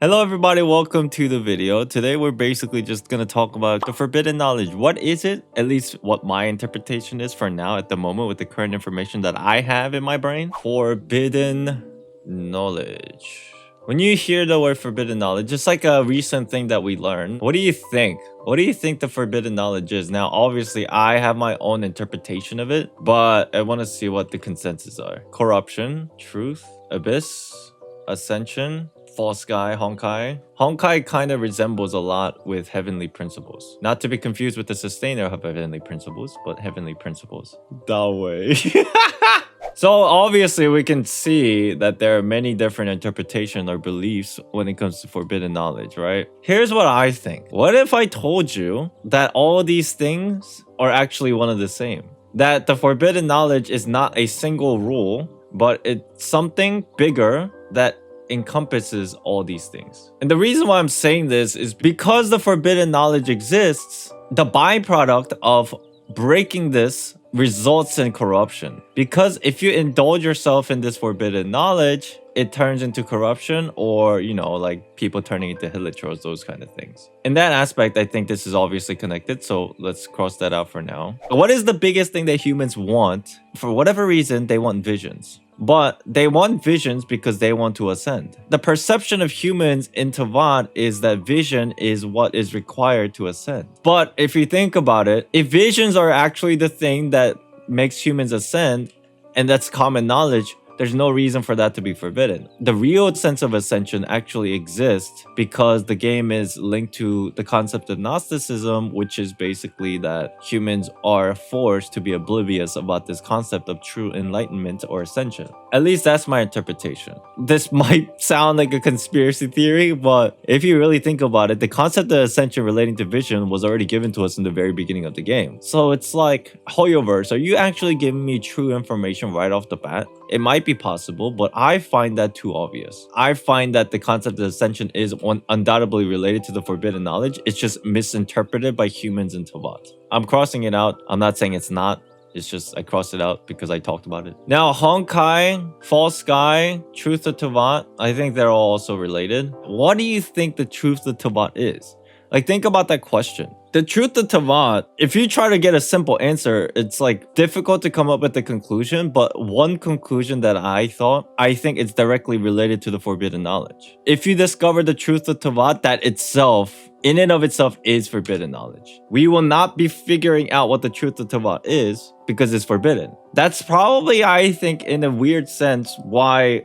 Hello everybody, welcome to the video. Today we're basically just going to talk about the forbidden knowledge. What is it? At least what my interpretation is for now at the moment with the current information that I have in my brain. Forbidden knowledge. When you hear the word forbidden knowledge, just like a recent thing that we learned, what do you think? What do you think the forbidden knowledge is? Now, obviously, I have my own interpretation of it, but I want to see what the consensus are. Corruption, truth, abyss, ascension, false sky, Honkai. Honkai kind of resembles a lot with heavenly principles. Not to be confused with the sustainer of heavenly principles, but heavenly principles. That way. So obviously we can see that there are many different interpretations or beliefs when it comes to forbidden knowledge, right? Here's what I think. What if I told you that all these things are actually one and the same? That the forbidden knowledge is not a single rule, but it's something bigger that encompasses all these things. And the reason why I'm saying this is because the forbidden knowledge exists, the byproduct of breaking this results in corruption. Because if you indulge yourself in this forbidden knowledge, it turns into corruption or, like people turning into hilichurls, those kind of things. In that aspect, I think this is obviously connected. So let's cross that out for now. What is the biggest thing that humans want? For whatever reason, they want visions. But they want visions because they want to ascend. The perception of humans in Teyvat is that vision is what is required to ascend. But if you think about it, if visions are actually the thing that makes humans ascend, and that's common knowledge, there's no reason for that to be forbidden. The real sense of ascension actually exists because the game is linked to the concept of Gnosticism, which is basically that humans are forced to be oblivious about this concept of true enlightenment or ascension. At least that's my interpretation. This might sound like a conspiracy theory, but if you really think about it, the concept of ascension relating to vision was already given to us in the very beginning of the game. So it's like, Hoyoverse, are you actually giving me true information right off the bat? It might be possible, but I find that too obvious. I find that the concept of ascension is undoubtedly related to the forbidden knowledge. It's just misinterpreted by humans in Teyvat. I'm crossing it out. I'm not saying it's not. It's just I crossed it out because I talked about it. Now, Honkai, False Sky, Truth of Teyvat, I think they're all also related. What do you think the truth of Teyvat is? Like, think about that question. The truth of Teyvat, if you try to get a simple answer, it's like difficult to come up with the conclusion, but one conclusion that I think it's directly related to the forbidden knowledge. If you discover the truth of Teyvat, that itself, in and of itself, is forbidden knowledge. We will not be figuring out what the truth of Teyvat is because it's forbidden. That's probably, I think, in a weird sense, why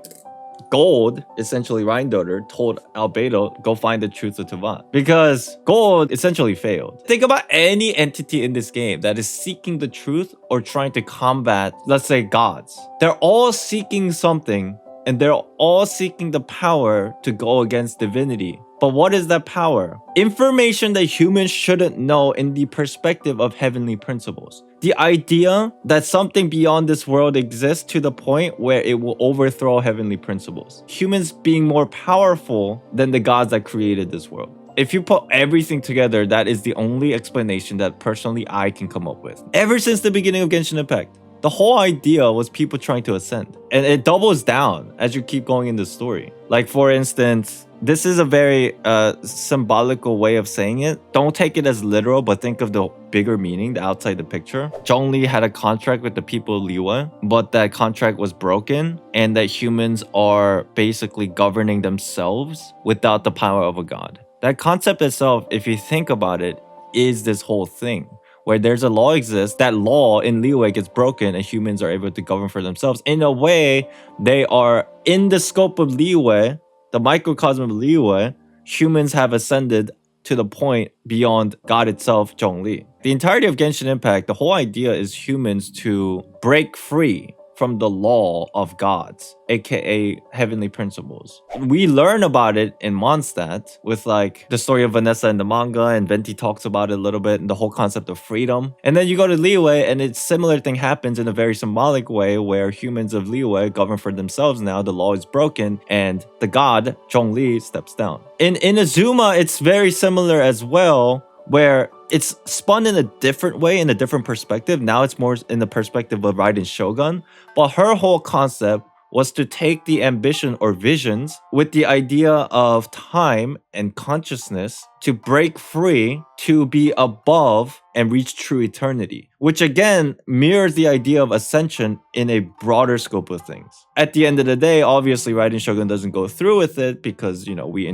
Gold, essentially Rheindotter, told Albedo, go find the truth of Teyvat. Because Gold essentially failed. Think about any entity in this game that is seeking the truth or trying to combat, let's say, gods. They're all seeking something, and they're all seeking the power to go against divinity. But what is that power? Information that humans shouldn't know in the perspective of heavenly principles. The idea that something beyond this world exists to the point where it will overthrow heavenly principles. Humans being more powerful than the gods that created this world. If you put everything together, that is the only explanation that personally I can come up with. Ever since the beginning of Genshin Impact, the whole idea was people trying to ascend. And it doubles down as you keep going in the story. Like, for instance, this is a very symbolical way of saying it. Don't take it as literal, but think of the bigger meaning, the outside the picture. Zhongli had a contract with the people of Liyue, but that contract was broken, and that humans are basically governing themselves without the power of a god. That concept itself, if you think about it, is this whole thing. Where there's a law exists, that law in Liyue gets broken and humans are able to govern for themselves. In a way, they are in the scope of Liyue, the microcosm of Liyue, humans have ascended to the point beyond God itself, Zhongli. The entirety of Genshin Impact, the whole idea is humans to break free from the law of gods, aka heavenly principles. We learn about it in Mondstadt with like the story of Vanessa in the manga, and Venti talks about it a little bit, and the whole concept of freedom. And then you go to Liyue, and a similar thing happens in a very symbolic way where humans of Liyue govern for themselves now, the law is broken, and the god, Zhongli, steps down. In Inazuma, it's very similar as well, where it's spun in a different way, in a different perspective. Now it's more in the perspective of Raiden's Shogun, but her whole concept was to take the ambition or visions with the idea of time and consciousness to break free to be above and reach true eternity, which again mirrors the idea of ascension in a broader scope of things. At the end of the day, obviously Raiden Shogun doesn't go through with it because, you know, we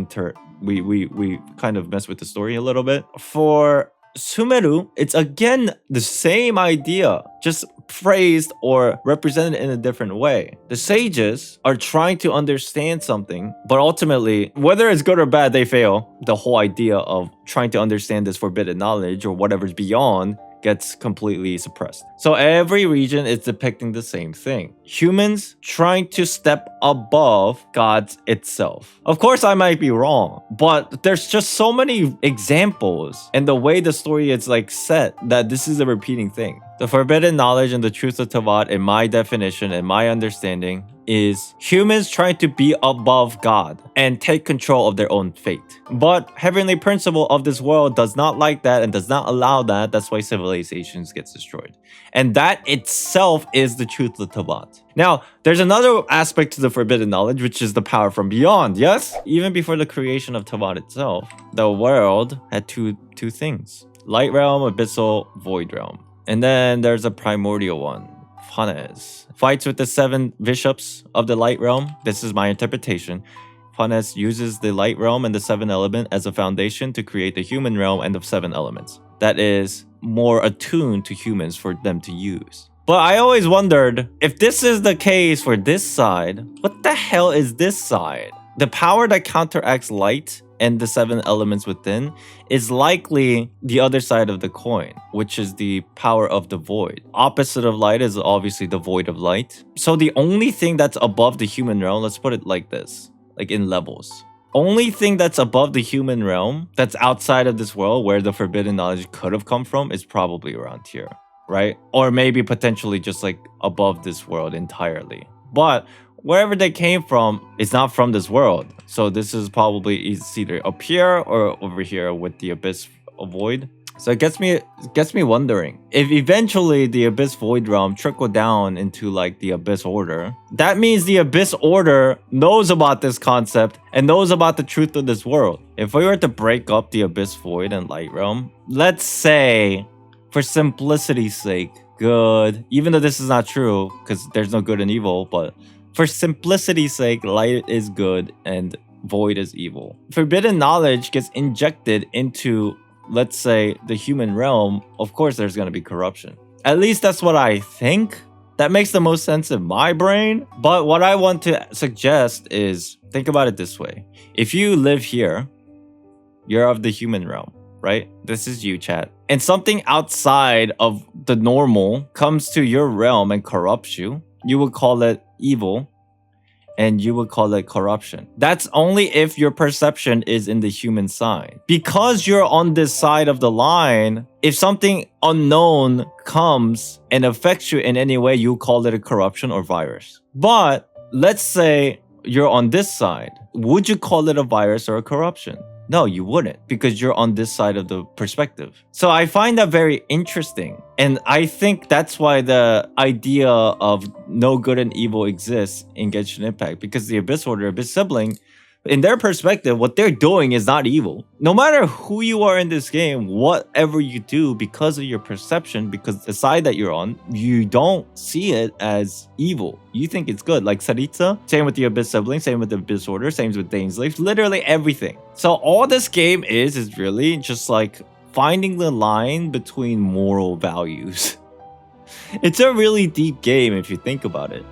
kind of mess with the story a little bit. For Sumeru, it's again the same idea, just phrased or represented in a different way. The sages are trying to understand something, but ultimately, whether it's good or bad, they fail. The whole idea of trying to understand this forbidden knowledge or whatever's beyond gets completely suppressed. So every region is depicting the same thing. Humans trying to step above God's itself. Of course, I might be wrong, but there's just so many examples and the way the story is like set that this is a repeating thing. The forbidden knowledge and the truth of Teyvat, in my definition and my understanding, is humans trying to be above God and take control of their own fate. But heavenly principle of this world does not like that and does not allow that. That's why civilizations gets destroyed. And that itself is the truth of Teyvat. Now, there's another aspect to the forbidden knowledge, which is the power from beyond, yes? Even before the creation of Teyvat itself, the world had two things. Light realm, abyssal, void realm. And then there's a primordial one, Phanes. Fights with the 7 bishops of the light realm. This is my interpretation. Phanes uses the light realm and the 7 element as a foundation to create the human realm and the 7 elements. That is more attuned to humans for them to use. But I always wondered, if this is the case for this side, what the hell is this side? The power that counteracts light and the 7 elements within is likely the other side of the coin, which is the power of the void. Opposite of light is obviously the void of light. So the only thing that's above the human realm, let's put it like this, like in levels. Only thing that's above the human realm, that's outside of this world where the forbidden knowledge could have come from, is probably around here, right? Or maybe potentially just like above this world entirely. But wherever they came from is not from this world. So this is probably either up here or over here with the Abyss Void. So it gets me wondering, if eventually the Abyss Void realm trickled down into like the Abyss Order, that means the Abyss Order knows about this concept and knows about the truth of this world. If we were to break up the Abyss Void and Light realm, let's say, for simplicity's sake, good, even though this is not true because there's no good and evil, but for simplicity's sake, light is good and void is evil. Forbidden knowledge gets injected into, let's say, the human realm. Of course, there's going to be corruption. At least that's what I think. That makes the most sense in my brain. But what I want to suggest is, think about it this way. If you live here, you're of the human realm, right? This is you, chat. And something outside of the normal comes to your realm and corrupts you, you would call it evil, and you would call it corruption. That's only if your perception is in the human side. Because you're on this side of the line, if something unknown comes and affects you in any way, you call it a corruption or virus. But let's say you're on this side. Would you call it a virus or a corruption? No, you wouldn't, because you're on this side of the perspective. So I find that very interesting. And I think that's why the idea of no good and evil exists in Genshin Impact, because the Abyss Order, Abyss Sibling, in their perspective, what they're doing is not evil. No matter who you are in this game, whatever you do, because of your perception, because the side that you're on, you don't see it as evil. You think it's good. Like Saritsa, same with the Abyss Sibling, same with the Abyss Order, same with Dainsleif, literally everything. So all this game is really just like finding the line between moral values. It's a really deep game if you think about it.